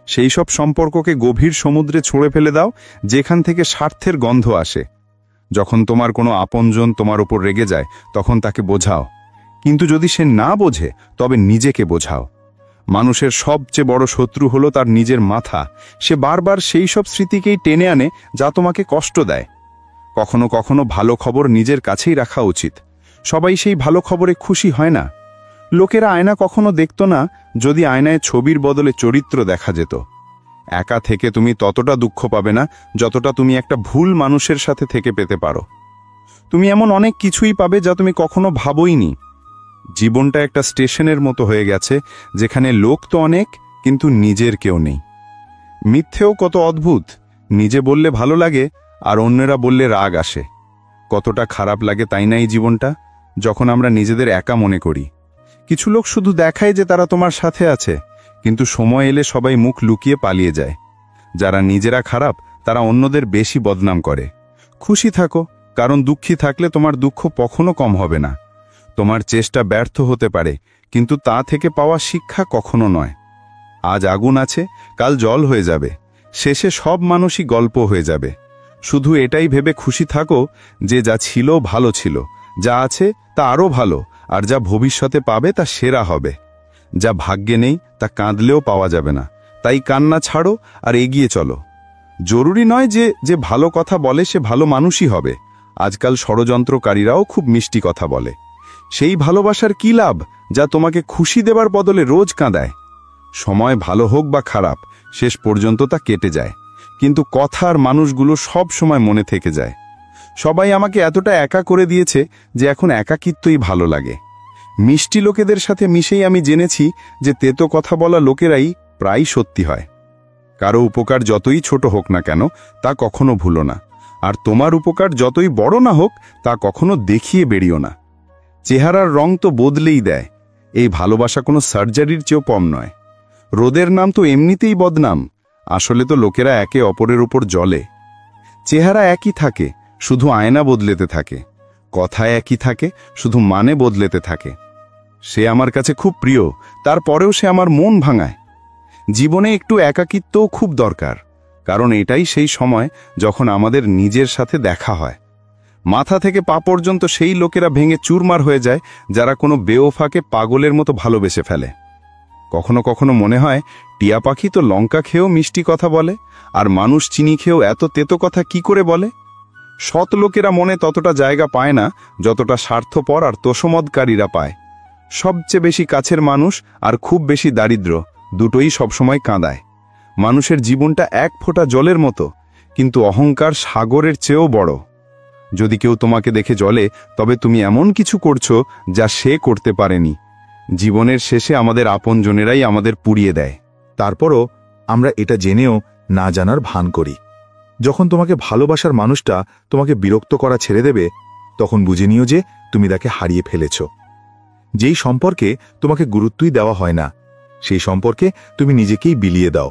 সেই সব সম্পর্ককে গভীর সমুদ্রে ছুঁড়ে ফেলে দাও যেখান থেকে স্বার্থের গন্ধ আসে। যখন তোমার কোনো আপনজন তোমার উপর রেগে যায়, তখন তাকে বোঝাও, কিন্তু যদি সে না বোঝে তবে নিজেকে বোঝাও। মানুষের সবচেয়ে বড় শত্রু হলো তার নিজের মাথা। সে বারবার সেই সব স্মৃতিকেই টেনে আনে যা তোমাকে কষ্ট দেয়। কখনো কখনো ভালো খবর নিজের কাছেই রাখা উচিত। সবাই সেই ভালো খবরে খুশি হয় না। লোকেরা আয়না কখনো দেখত না যদি আয়নায় ছবির বদলে চরিত্র দেখা যেত। একা থেকে তুমি ততটা দুঃখ পাবে না যতটা তুমি একটা ভুল মানুষের সাথে থেকে পেতে পারো। তুমি এমন অনেক কিছুই পাবে যা তুমি কখনো ভাবোইনি। জীবনটা একটা স্টেশনের মতো হয়ে গেছে, যেখানে লোক তো অনেক, কিন্তু নিজের কেউ নেই। মিথ্যেও কত অদ্ভুত। নিজে বললে ভালো লাগে, আর অন্যেরা বললে রাগ আসে। কতটা খারাপ লাগে তাই না এই জীবনটা, যখন আমরা নিজেদের একা মনে করি। কিছু লোক শুধু দেখায় যে তারা তোমার সাথে আছে, কিন্তু সময় এলে সবাই মুখ লুকিয়ে পালিয়ে যায়। যারা নিজেরা খারাপ, তারা অন্যদের বেশি বদনাম করে। খুশি থাকো, কারণ দুঃখী থাকলে তোমার দুঃখ কখনো কম হবে না। তোমার চেষ্টা ব্যর্থ হতে পারে, কিন্তু তা থেকে পাওয়া শিক্ষা কখনো নয়। আজ আগুন আছে, কাল জল হয়ে যাবে, শেষে সব মানুষই গল্প হয়ে যাবে। শুধু এটাই ভেবে খুশি থাকো যে যা ছিল ভালো ছিল, যা আছে তা আরও ভালো, আর যা ভবিষ্যতে পাবে তা সেরা হবে। যা ভাগ্যে নেই তা কাঁদলেও পাওয়া যাবে না, তাই কান্না ছাড়ো আর এগিয়ে চলো। জরুরি নয় যে যে ভালো কথা বলে সে ভালো মানুষই হবে। আজকাল ষড়যন্ত্রকারীরাও খুব মিষ্টি কথা বলে। সেই ভালোবাসার কি লাভ যা তোমাকে খুশি দেবার বদলে রোজ কাঁদায়? সময় ভালো হোক বা খারাপ, শেষ পর্যন্ত তা কেটে যায়, কিন্তু কথার মানুষগুলো সব সময় মনে থেকে যায়। সবাই আমাকে এতটা একা করে দিয়েছে যে এখন একাকিত্বই ভালো লাগে। মিষ্টি লোকেদের সাথে মিশেই আমি জেনেছি যে তেতো কথা বলা লোকেরাই প্রায় সত্যি হয়। কারো উপকার যতই ছোট হোক না কেন, তা কখনো ভুলো না, আর তোমার উপকার যতই বড় না হোক তা কখনো দেখিয়ে বেরিও না। চেহারার রং তো বদলেই দেয়, এই ভালোবাসা কোনো সার্জারির চেয়েও কম নয়। রোদের নাম তো এমনিতেই বদনাম, আসলে তো লোকেরা একে অপরের উপর জ্বলে। চেহারা একই থাকে, শুধু আয়না বদলেতে থাকে। কথা একই থাকে, শুধু মানে বদলেতে থাকে। সে আমার কাছে খুব প্রিয়, তারপরেও সে আমার মন ভাঙায়। জীবনে একটু একাকিত্বও খুব দরকার, কারণ এটাই সেই সময় যখন আমাদের নিজের সাথে দেখা হয়। মাথা থেকে পা পর্যন্ত সেই লোকেরা ভেঙে চুরমার হয়ে যায় যারা কোনো বেওফাকে পাগলের মতো ভালোবেসে ফেলে। কখনো কখনো মনে হয় টিয়া পাখি তো লঙ্কা খেয়েও মিষ্টি কথা বলে, আর মানুষ চিনি খেয়েও এত তেতো কথা কি করে বলে। সৎ লোকেরা মনে ততটা জায়গা পায় না যতটা স্বার্থপর আর তোষমদকারীরা পায়। সবচেয়ে বেশি কাছের মানুষ আর খুব বেশি দারিদ্র দুটোই সবসময় কাঁদায়। মানুষের জীবনটা এক ফোঁটা জলের মতো, কিন্তু অহংকার সাগরের চেয়েও বড়। যদি কেউ তোমাকে দেখে জ্বলে, তবে তুমি এমন কিছু করছো যা সে করতে পারেনি। জীবনের শেষে আমাদের আপনজনেরাই আমাদের পুড়িয়ে দেয়। তারপরও আমরা এটা জেনেও না জানার ভান করি। যখন তোমাকে ভালোবাসার মানুষটা তোমাকে বিরক্ত করা ছেড়ে দেবে, তখন বুঝে নিও যে তুমি তাকে হারিয়ে ফেলেছ। যেই সম্পর্কে তোমাকে গুরুত্বই দেওয়া হয় না, সেই সম্পর্কে তুমি নিজেকেই বিলিয়ে দাও।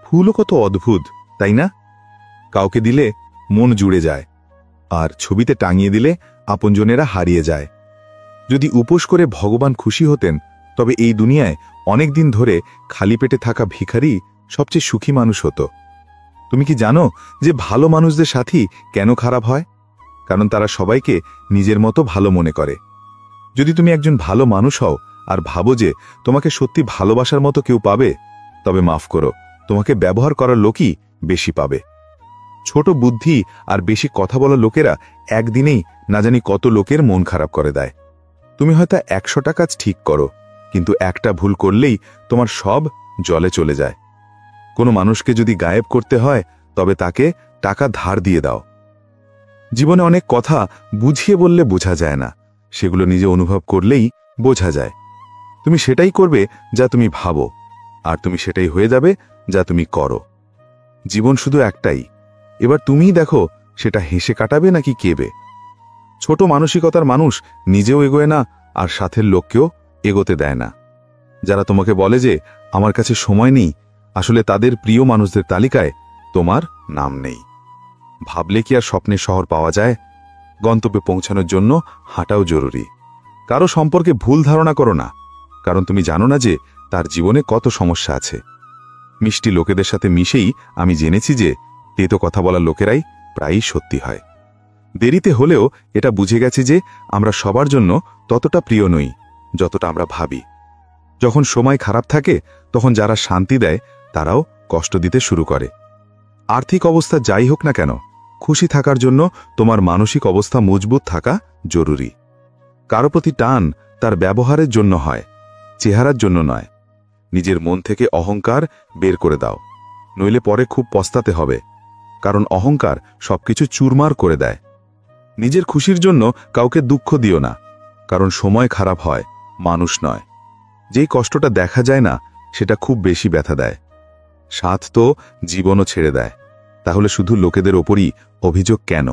ফুলও কত অদ্ভুত, তাই না? কাউকে দিলে মন জুড়ে যায়, আর ছবিতে টাঙিয়ে দিলে আপনজনেরা হারিয়ে যায়। যদি উপোস করে ভগবান খুশি হতেন, তবে এই দুনিয়ায় অনেক দিন ধরে খালি পেটে থাকা ভিখারি সবচেয়ে সুখী মানুষ হতো। তুমি কি জানো যে ভালো মানুষদের সাথী কেন খারাপ হয়? কারণ তারা সবাইকে নিজের মতো ভালো মনে করে। যদি তুমি একজন ভালো মানুষ হও আর ভাবো যে তোমাকে সত্যি ভালোবাসার মতো কেউ পাবে, তবে মাফ করো, তোমাকে ব্যবহার করার লোকই বেশি পাবে। ছোট বুদ্ধি আর বেশি কথা বলা লোকেরা একদিনেই না জানি কত লোকের মন খারাপ করে দেয়। তুমি হয়তো 100টা কাজ ঠিক করো, কিন্তু একটা ভুল করলেই তোমার সব জলে চলে যায়। কোনো মানুষকে যদি গায়েব করতে হয়, তবে তাকে টাকা ধার দিয়ে দাও। জীবনে অনেক কথা বুঝিয়ে বললে বোঝা যায় না, সেগুলো নিজে অনুভব করলেই বোঝা যায়। তুমি সেটাই করবে যা তুমি ভাবো, আর তুমি সেটাই হয়ে যাবে যা তুমি করো। জীবন শুধু একটাই, এবার তুমিই দেখো সেটা হেসে কাটাবে নাকি কেঁদে। ছোট মানসিকতার মানুষ নিজেও এগোয় না, আর সাথের লোককেও এগোতে দেয় না। যারা তোমাকে বলে যে আমার কাছে সময় নেই, আসলে তাদের প্রিয় মানুষদের তালিকায় তোমার নাম নেই। ভাবলে কি আর স্বপ্নের শহর পাওয়া যায়? গন্তব্যে পৌঁছানোর জন্য হাঁটাও জরুরি। কারো সম্পর্কে ভুল ধারণা করো না, কারণ তুমি জানো না যে তার জীবনে কত সমস্যা আছে। মিষ্টি লোকেদের সাথে মিশেই আমি জেনেছি যে তেতো কথা বলা লোকেরাই প্রায়ই সত্যি হয়। দেরিতে হলেও এটা বুঝে গেছি যে আমরা সবার জন্য ততটা প্রিয় নই যতটা আমরা ভাবি। যখন সময় খারাপ থাকে, তখন যারা শান্তি দেয় তারাও কষ্ট দিতে শুরু করে। আর্থিক অবস্থা যাই হোক না কেন, খুশি থাকার জন্য তোমার মানসিক অবস্থা মজবুত থাকা জরুরি। কারো প্রতি টান তার ব্যবহারের জন্য হয়, চেহারার জন্য নয়। নিজের মন থেকে অহংকার বের করে দাও, নইলে পরে খুব পস্তাতে হবে, কারণ অহংকার সবকিছু চুরমার করে দেয়। নিজের খুশির জন্য কাউকে দুঃখ দিও না, কারণ সময় খারাপ হয়, মানুষ নয়। যেই কষ্টটা দেখা যায় না, সেটা খুব বেশি ব্যথা দেয়। সাথ তো জীবনও ছেড়ে দেয়। তাহলে শুধু লোকেদের ওপরই অভিযোগ কেন?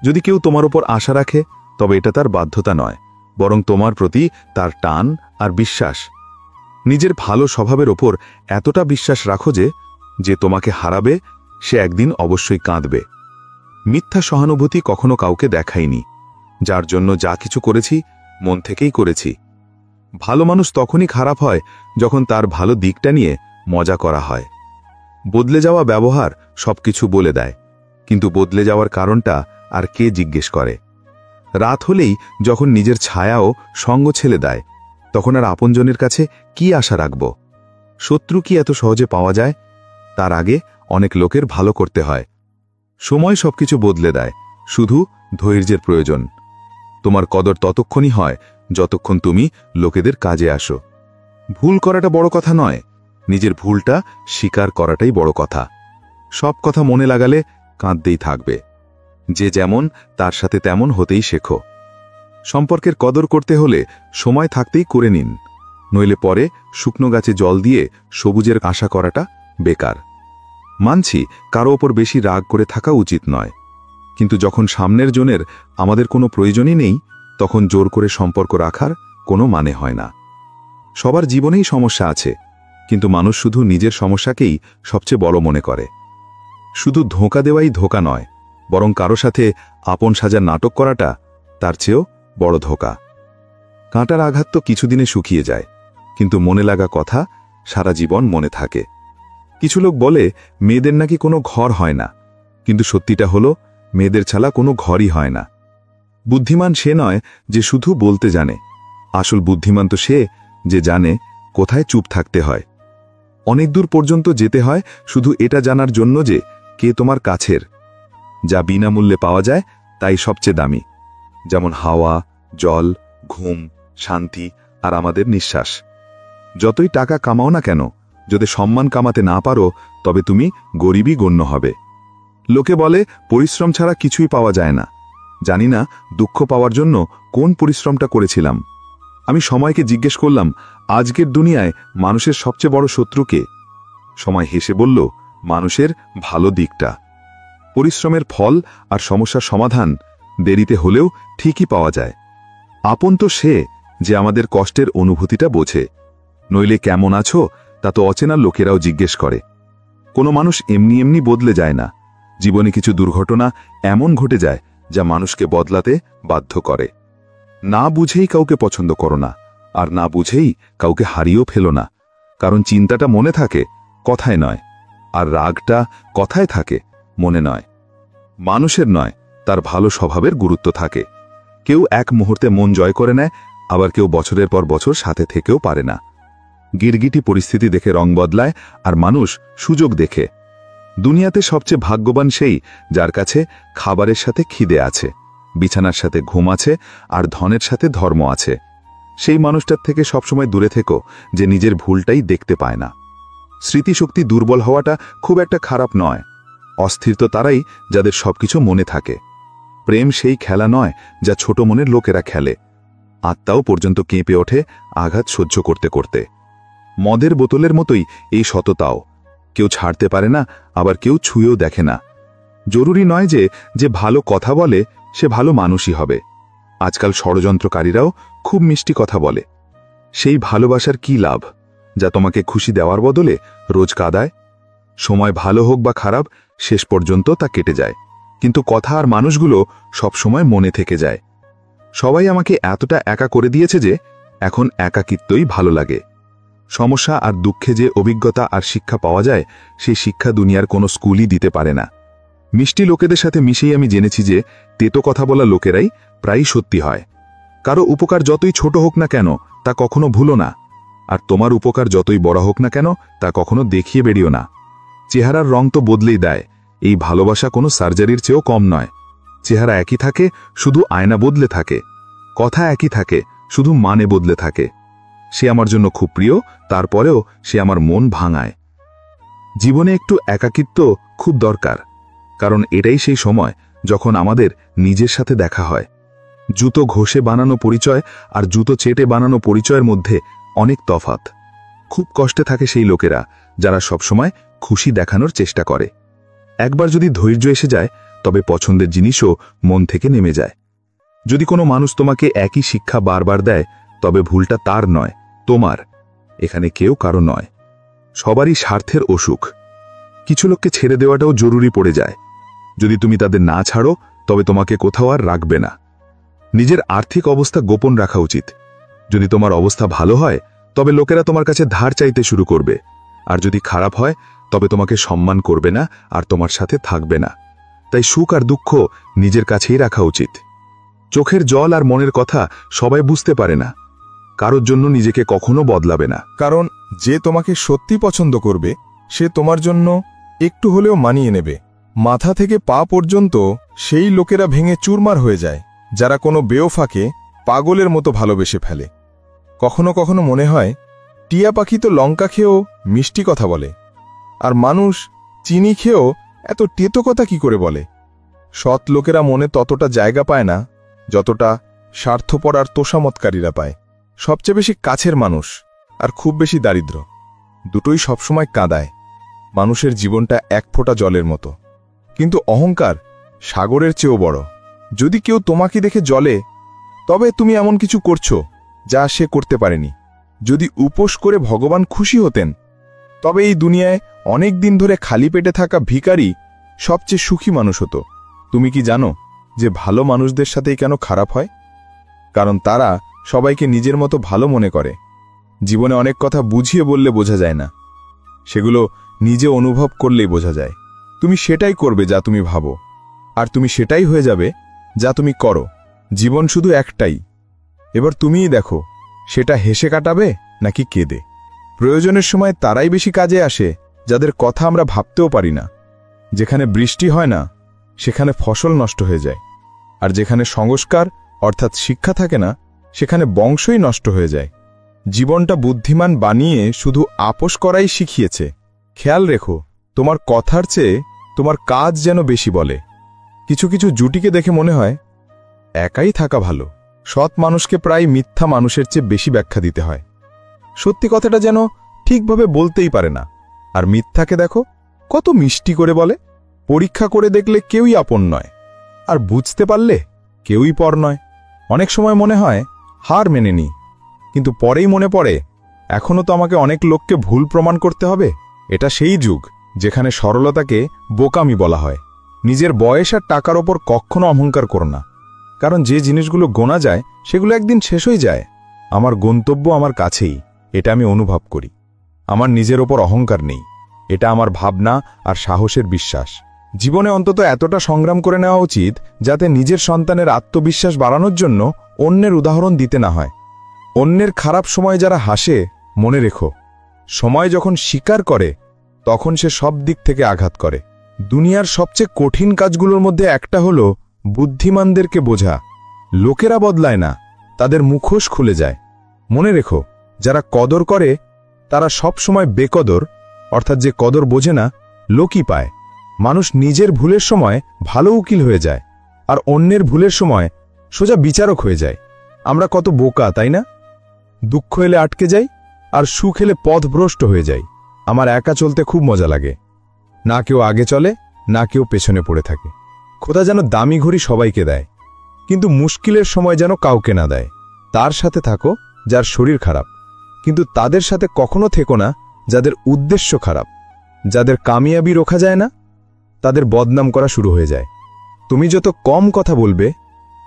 যদি কেউ তোমার ওপর আশা রাখে, তবে এটা তার বাধ্যতা নয়, বরং তোমার প্রতি তার টান আর বিশ্বাস। নিজের ভালো স্বভাবের ওপর এতটা বিশ্বাস রাখো যে তোমাকে হারাবে সে একদিন অবশ্যই কাঁদবে। মিথ্যা সহানুভূতি কখনো কাউকে দেখাইনি। যার জন্য যা কিছু করেছি মন থেকেই করেছি। ভালো মানুষ তখনই খারাপ হয় যখন তার ভালো দিকটা নিয়ে মজা করা হয়। বদলে যাওয়া ব্যবহার সবকিছু বলে দেয়, কিন্তু বদলে যাওয়ার কারণটা আর কে জিজ্ঞেস করে? রাত হলেই যখন নিজের ছায়াও সঙ্গ ছেলে দেয়, তখন আর আপনজনের কাছে কি আশা রাখব? শত্রু কি এত সহজে পাওয়া যায়? তার আগে অনেক লোকের ভালো করতে হয়। সময় সবকিছু বদলে দেয়, শুধু ধৈর্যের প্রয়োজন। তোমার কদর ততক্ষণই হয় যতক্ষণ তুমি লোকেদের কাজে আসো। ভুল করাটা বড় কথা নয়, নিজের ভুলটা স্বীকার করাটাই বড় কথা। সব কথা মনে লাগালে কাঁদতেই থাকবে। যে যেমন তার সাথে তেমন হতেই শেখো। সম্পর্কের কদর করতে হলে সময় থাকতেই করে নিন, নইলে পরে শুকনো গাছে জল দিয়ে সবুজের আশা করাটা বেকার। মানছি কারো ওপর বেশি রাগ করে থাকা উচিত নয়, কিন্তু যখন সামনের জনের আমাদের কোনো প্রয়োজনই নেই, তখন জোর করে সম্পর্ক রাখার কোনো মানে হয় না। সবার জীবনেই সমস্যা আছে, কিন্তু মানুষ শুধু নিজের সমস্যাকেই সবচেয়ে বড় মনে করে। শুধু ধোঁকা দেওয়াই ধোঁকা নয়, বরং কারো সাথে আপন সাজার নাটক করাটা তার চেয়েও বড় ধোঁকা। কাঁটার আঘাত তো কিছুদিনে শুকিয়ে যায়, কিন্তু মনে লাগা কথা সারা জীবন মনে থাকে। কিছু লোক বলে মেয়েদের নাকি কোনো ঘর হয় না, কিন্তু সত্যিটা হলো মেয়েদের ছাড়া কোনো ঘরই হয় না। বুদ্ধিমান সে নয় যে শুধু বলতে জানে, আসল বুদ্ধিমান তো সে যে জানে কোথায় চুপ থাকতে হয়। অনেক দূর পর্যন্ত যেতে হয় শুধু এটা জানার জন্য যে কে তোমার কাছের। যা বিনামূল্যে পাওয়া যায় তাই সবচেয়ে দামি, যেমন হাওয়া, জল, ঘুম, শান্তি আর আমাদের নিঃশ্বাস। যতই টাকা কামাও না কেন, যদি সম্মান কামাতে না পারো তবে তুমি গরিবই গণ্য হবে। লোকে বলে পরিশ্রম ছাড়া কিছুই পাওয়া যায় না। জানি না দুঃখ পাওয়ার জন্য কোন পরিশ্রমটা করেছিলাম। আমি সময়কে জিজ্ঞেস করলাম, আজকের দুনিয়ায় মানুষের সবচেয়ে বড় শত্রু কে? সময় হেসে বলল, মানুষের ভালো দিকটা। পরিশ্রমের ফল আর সমস্যার সমাধান দেরিতে হলেও ঠিকই পাওয়া যায়। আপন তো সে যে আমাদের কষ্টের অনুভূতিটা বোঝে, নইলে কেমন আছো তা তো অচেনা লোকেরাও জিজ্ঞেস করে। কোনো মানুষ এমনি এমনি বদলে যায় না। জীবনে কিছু দুর্ঘটনা এমন ঘটে যায় যা মানুষকে বদলাতে বাধ্য করে। না বুঝেই কাউকে পছন্দ করো না, আর না বুঝেই কাউকে হারিয়েও ফেলো না। কারণ চিন্তাটা মনে থাকে, কথায় নয়, আর রাগটা কথায় থাকে, মনে নয়। মানুষের নয়, তার ভালো স্বভাবের গুরুত্ব থাকে। কেউ এক মুহূর্তে মন জয় করে নেয়, আবার কেউ বছরের পর বছর সাথে থেকেও পারে না। গিরগিটি পরিস্থিতি দেখে রং বদলায়, আর মানুষ সুযোগ দেখে। দুনিয়াতে সবচেয়ে ভাগ্যবান সেই যার কাছে খাবারের সাথে খিদে আছে, বিছানার সাথে ঘুম আছে, আর ধনের সাথে ধর্ম আছে। সেই মানুষটার থেকে সবসময় দূরে থেকো যে নিজের ভুলটাই দেখতে পায় না। স্মৃতিশক্তি দুর্বল হওয়াটা খুব একটা খারাপ নয়। অস্থির তো তারাই যাদের সবকিছু মনে থাকে। প্রেম সেই খেলা নয় যা ছোট মনের লোকেরা খেলে। আত্মাও পর্যন্ত কেঁপে ওঠে আঘাত সহ্য করতে করতে। মদের বোতলের মতোই এই সততাও, কেউ ছাড়তে পারে না, আবার কেউ ছুঁয়েও দেখে না। জরুরি নয় যে যে ভালো কথা বলে সে ভালো মানুষই হবে। আজকাল ষড়যন্ত্রকারীরাও খুব মিষ্টি কথা বলে। সেই ভালোবাসার কি লাভ যা তোমাকে খুশি দেওয়ার বদলে রোজ কাঁদায়? সময় ভালো হোক বা খারাপ, শেষ পর্যন্ত তা কেটে যায়, কিন্তু কথা আর মানুষগুলো সবসময় মনে থেকে যায়। সবাই আমাকে এতটা একা করে দিয়েছে যে এখন একাকিত্বই ভালো লাগে। সমস্যা আর দুঃখে যে অভিজ্ঞতা আর শিক্ষা পাওয়া যায়, সেই শিক্ষা দুনিয়ার কোনো স্কুলই দিতে পারে না। মিষ্টি লোকেদের সাথে মিশেই আমি জেনেছি যে তেতো কথা বলা লোকেরাই প্রায়ই সত্যি হয়। কারো উপকার যতই ছোট হোক না কেন তা কখনো ভুলো না, আর তোমার উপকার যতই বড় হোক না কেন তা কখনো দেখিয়ে বেরিও না। চেহারার রং তো বদলেই দেয়, এই ভালোবাসা কোনো সার্জারির চেয়েও কম নয়। চেহারা একই থাকে, শুধু আয়না বদলে থাকে। কথা একই থাকে, শুধু মানে বদলে থাকে। সে আমার জন্য খুব প্রিয়, তারপরেও সে আমার মন ভাঙায়। জীবনে একটু একাকিত্ব খুব দরকার, কারণ এটাই সেই সময় যখন আমাদের নিজের সাথে দেখা হয়। জুতো ঘষে বানানো পরিচয় আর জুতো চেটে বানানো পরিচয়ের মধ্যে অনেক তফাৎ। খুব কষ্টে থাকে সেই লোকেরা যারা সবসময় খুশি দেখানোর চেষ্টা করে। একবার যদি ধৈর্য এসে যায়, তবে পছন্দের জিনিসও মন থেকে নেমে যায়। যদি কোনো মানুষ তোমাকে একই শিক্ষা বারবার দেয়, তবে ভুলটা তার নয়, তোমার। এখানে কেউ কারো নয়, সবারই স্বার্থের অসুখ। কিছু লোককে ছেড়ে দেওয়াটাও জরুরি পড়ে যায়। যদি তুমি তাদের না ছাড়ো, তবে তোমাকে কোথাও আর রাখবে না। নিজের আর্থিক অবস্থা গোপন রাখা উচিত। যদি তোমার অবস্থা ভালো হয়, তবে লোকেরা তোমার কাছে ধার চাইতে শুরু করবে, আর যদি খারাপ হয় তবে তোমাকে সম্মান করবে না আর তোমার সাথে থাকবে না। তাই সুখ আর দুঃখ নিজের কাছেই রাখা উচিত। চোখের জল আর মনের কথা সবাই বুঝতে পারে না। কারোর জন্য নিজেকে কখনো বদলাবে না। কারণ যে তোমাকে সত্যি পছন্দ করবে সে তোমার জন্য একটু হলেও মানিয়ে নেবে। মাথা থেকে পা পর্যন্ত সেই লোকেরা ভেঙে চুরমার হয়ে যায় যারা কোনো বেওফাকে পাগলের মতো ভালোবেসে ফেলে। কখনো কখনো মনে হয় টিয়া পাখি তো লঙ্কা খেয়েও মিষ্টি কথা বলে, আর মানুষ চিনি খেয়েও এত তেতো কথা কি করে বলে? সৎ লোকেরা মনে ততটা জায়গা পায় না যতটা স্বার্থপর আর তোষামতকারীরা পায়। সবচেয়ে বেশি কাছের মানুষ আর খুব বেশি দারিদ্র, দুটোই সবসময় কাঁদায়। মানুষের জীবনটা এক ফোঁটা জলের মতো, কিন্তু অহংকার সাগরের চেয়েও বড়। যদি কেউ তোমাকে দেখে জ্বলে, তবে তুমি এমন কিছু করছো যা সে করতে পারেনি। যদি উপোস করে ভগবান খুশি হতেন, তবে এই দুনিয়ায় অনেক দিন ধরে খালি পেটে থাকা ভিখারি সবচেয়ে সুখী মানুষ হতো। তুমি কি জানো যে ভালো মানুষদের সাথেই কেন খারাপ হয়? কারণ তারা সবাইকে নিজের মতো ভালো মনে করে। জীবনে অনেক কথা বুঝিয়ে বললে বোঝা যায় না, সেগুলো নিজে অনুভব করলেই বোঝা যায়। তুমি সেটাই করবে যা তুমি ভাবো, আর তুমি সেটাই হয়ে যাবে যা তুমি করো। জীবন শুধু একটাই, এবার তুমিই দেখো সেটা হেসে কাটাবে নাকি কেঁদে। প্রয়োজনের সময় তারাই বেশি কাজে আসে যাদের কথা আমরা ভাবতেও পারি না। যেখানে বৃষ্টি হয় না সেখানে ফসল নষ্ট হয়ে যায়, আর যেখানে সংস্কার অর্থাৎ শিক্ষা থাকে না সেখানে বংশই নষ্ট হয়ে যায়। জীবনটা বুদ্ধিমান বানিয়ে শুধু আপোষ করাই শিখিয়েছে। খেয়াল রেখো, তোমার কথার চেয়ে তোমার কাজ যেন বেশি বলে। কিছু কিছু জুটিকে দেখে মনে হয় একাই থাকা ভালো। সৎ মানুষকে প্রায় মিথ্যা মানুষের চেয়ে বেশি ব্যাখ্যা দিতে হয়। সত্যি কথাটা যেন ঠিকভাবে বলতেই পারে না, আর মিথ্যাকে দেখো কত মিষ্টি করে বলে। পরীক্ষা করে দেখলে কেউই আপন নয়, আর বুঝতে পারলে কেউই পর নয়। অনেক সময় মনে হয় হার মেনে নিই, কিন্তু পরেই মনে পড়ে এখনও তো আমাকে অনেক লোককে ভুল প্রমাণ করতে হবে। এটা সেই যুগ যেখানে সরলতাকে বোকামি বলা হয়। নিজের বয়স আর টাকার ওপর কখনো অহংকার করো না, কারণ যে জিনিসগুলো গোনা যায় সেগুলো একদিন শেষ হয়ে যায়। আমার গন্তব্য আমার কাছেই, এটা আমি অনুভব করি। আমার নিজের ওপর অহংকার নেই, এটা আমার ভাবনা আর সাহসের বিশ্বাস। জীবনে অন্তত এতটা সংগ্রাম করে নেওয়া উচিত যাতে নিজের সন্তানের আত্মবিশ্বাস বাড়ানোর জন্য অন্যের উদাহরণ দিতে না হয়। অন্যের খারাপ সময় যারা হাসে, মনে রেখো, সময় যখন স্বীকার করে তখন সে সব দিক থেকে আঘাত করে। দুনিয়ার সবচেয়ে কঠিন কাজগুলোর মধ্যে একটা হলো বুদ্ধিমানদেরকে বোঝা। লোকেরা বদলায় না, তাদের মুখোশ খুলে যায়। মনে রেখো, যারা কদর করে তারা সব সময় বেকদর, অর্থাৎ যে কদর বোঝে না লোকই পায়। মানুষ নিজের ভুলের সময় ভালো উকিল হয়ে যায়, আর অন্যের ভুলের সময় সোজা বিচারক হয়ে যায়। আমরা কত বোকা, তাই না? দুঃখ এলে আটকে যাই, আর সুখ এলে পথভ্রষ্ট হয়ে যাই। আমার একা চলতে খুব মজা লাগে, না কেউ আগে চলে না কেউ পেছনে পড়ে থাকে। খোদা যেন দামি ঘড়ি সবাইকে দেয়, কিন্তু মুশকিলের সময় যেন কাউকে না দেয়। তার সাথে থাকো যার শরীর খারাপ, কিন্তু তাদের সাথে কখনো থেকো না যাদের উদ্দেশ্য খারাপ। যাদের কামিয়াবি রোখা যায় না তাদের বদনাম করা শুরু হয়ে যায়। তুমি যত কম কথা বলবে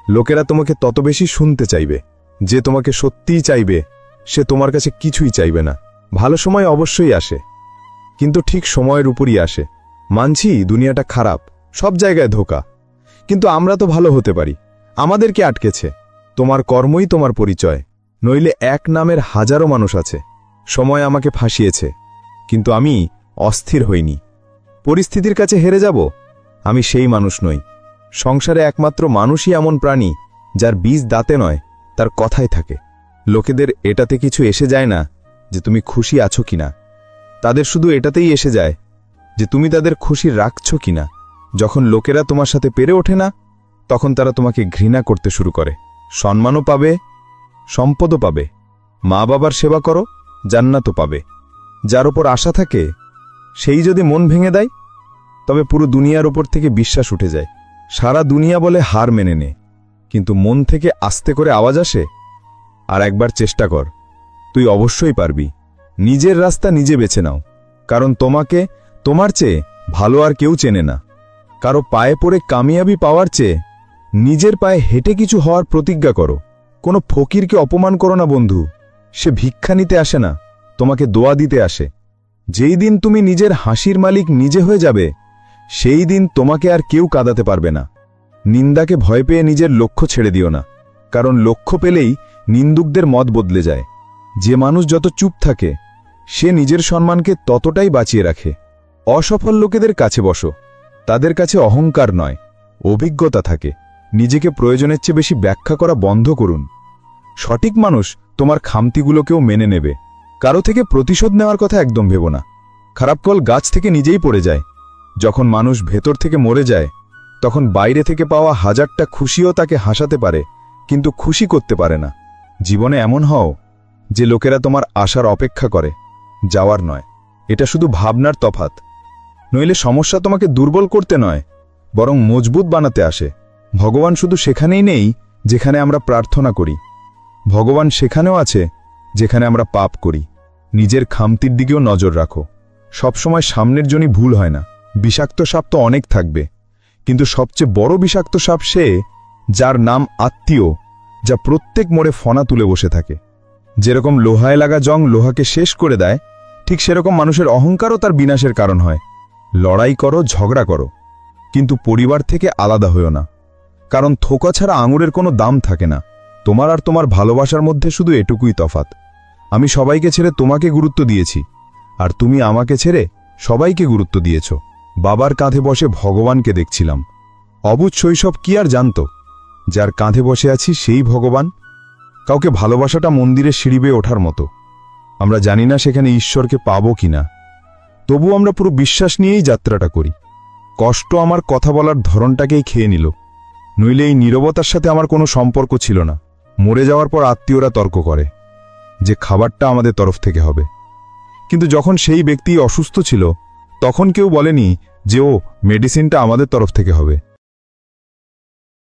লোকেরা তোমাকে তত বেশি শুনতে চাইবে। যে তোমাকে সত্যিই চাইবে সে তোমার কাছে কিছুই চাইবে না। ভালো সময় অবশ্যই আসে, কিন্তু ঠিক সময়ের উপরই আসে। মানছি দুনিয়াটা খারাপ, সব জায়গায় ধোঁকা, কিন্তু আমরা তো ভালো হতে পারি। আমাদেরকে আটকেছে তোমার কর্মই তোমার পরিচয়, নইলে এক নামের হাজারো মানুষ আছে। সময় আমাকে ফাঁসিয়েছে, কিন্তু আমি অস্থির হইনি। পরিস্থিতির কাছে হেরে যাব? আমি সেই মানুষ নই। সংসারে একমাত্র মানুষই এমন প্রাণী যার বীজ দাঁতে নয়, তার কথায় থাকে। লোকেদের এটাতে কিছু এসে যায় না যে তুমি খুশি আছো কিনা, তাদের শুধু এটাতেই এসে যায় যে তুমি তাদের খুশি রাখছো কিনা। যখন লোকেরা তোমার সাথে পেরে ওঠে না, তখন তারা তোমাকে ঘৃণা করতে শুরু করে। সম্মানও পাবে, সম্পদও পাবে। মা বাবার সেবা করো, জান্নাতও পাবে। যার ওপর আশা থাকে সেই যদি মন ভেঙে দেয়, তবে পুরো দুনিয়ার ওপর থেকে বিশ্বাস উঠে যায়। সারা দুনিয়া বলে হার মেনে নে, কিন্তু মন থেকে আস্তে করে আওয়াজ আসে, আর একবার চেষ্টা কর, তুই অবশ্যই পারবি। নিজের রাস্তা নিজে বেছে নাও, কারণ তোমাকে তোমার চেয়ে ভালো আর কেউ চেনে না। কারো পায়ে পড়ে কামিয়াবি পাওয়ার চেয়ে নিজের পায়ে হেঁটে কিছু হওয়ার প্রতিজ্ঞা করো। কোনো ফকিরকে অপমান করো না বন্ধু, সে ভিক্ষা নিতে আসে না, তোমাকে দোয়া দিতে আসে। যেই দিন তুমি নিজের হাসির মালিক নিজে হয়ে যাবে, সেই দিন তোমাকে আর কেউ কাঁদাতে পারবে না। নিন্দাকে ভয় পেয়ে নিজের লক্ষ্য ছেড়ে দিও না, কারণ লক্ষ্য পেলেই নিন্দুকদের মত বদলে যায়। যে মানুষ যত চুপ থাকে সে নিজের সম্মানকে ততটাই বাঁচিয়ে রাখে। অসফল লোকেদের কাছে বসো, তাদের কাছে অহংকার নয়, অভিজ্ঞতা থাকে। নিজেকে প্রয়োজনের চেয়ে বেশি ব্যাখ্যা করা বন্ধ করুন। সঠিক মানুষ তোমার খামতিগুলোকেও মেনে নেবে। কারো থেকে প্রতিশোধ নেওয়ার কথা একদম ভেবো না। খারাপ ফল গাছ থেকে নিজেই পড়ে যায়। যখন মানুষ ভেতর থেকে মরে যায়, তখন বাইরে থেকে পাওয়া হাজারটা খুশিও তাকে হাসাতে পারে, কিন্তু খুশি করতে পারে না। জীবনে এমন হও যে লোকেরা তোমার আশার অপেক্ষা করে, যাওয়ার নয়। এটা শুধু ভাবনার তফাৎ। নইলে সমস্যা তোমাকে দুর্বল করতে নয়, বরং মজবুত বানাতে আসে। ভগবান শুধু সেখানেই নেই যেখানে আমরা প্রার্থনা করি, ভগবান সেখানেও আছে যেখানে আমরা পাপ করি। নিজের খামতির দিকেও নজর রাখো। সবসময় সামনের জনই ভুল হয় না। বিষাক্ত সাপ তো অনেক থাকবে, কিন্তু সবচেয়ে বড় বিষাক্ত সাপ সে যার নাম আত্মীয়, যা প্রত্যেক মোড়ে ফনা তুলে বসে থাকে। যেরকম লোহায় লাগা জং লোহাকে শেষ করে দেয়, ঠিক সেরকম মানুষের অহংকারও তার বিনাশের কারণ হয়। লড়াই করো, ঝগড়া করো, কিন্তু পরিবার থেকে আলাদা হইও না, কারণ থোকা ছাড়া আঙুরের কোনো দাম থাকে না। তোমার আর তোমার ভালোবাসার মধ্যে শুধু এটুকুই তফাৎ। আমি সবাইকে ছেড়ে তোমাকে গুরুত্ব দিয়েছি, আর তুমি আমাকে ছেড়ে সবাইকে গুরুত্ব দিয়েছ। বাবার কাঁধে বসে ভগবানকে দেখছিলাম। অবুঝ শৈশব কি আর জানত? যার কাঁধে বসে আছি সেই ভগবান। কাউকে ভালোবাসাটা মন্দিরের সিঁড়ি বেয়ে ওঠার মতো। আমরা জানি না সেখানে ঈশ্বরকে পাবো কিনা, তবু আমরা পুরো বিশ্বাস নিয়েই যাত্রাটা করি। কষ্ট আমার কথা বলার ধরনটাকেই খেয়ে নিল, নইলে এই নীরবতার সাথে আমার কোনো সম্পর্ক ছিল না। মরে যাওয়ার পর আত্মীয়রা তর্ক করে যে খাবারটা আমাদের তরফ থেকে হবে, কিন্তু যখন সেই ব্যক্তি অসুস্থ ছিল তখন কেউ বলেনি যে ও মেডিসিনটা আমাদের তরফ থেকে হবে।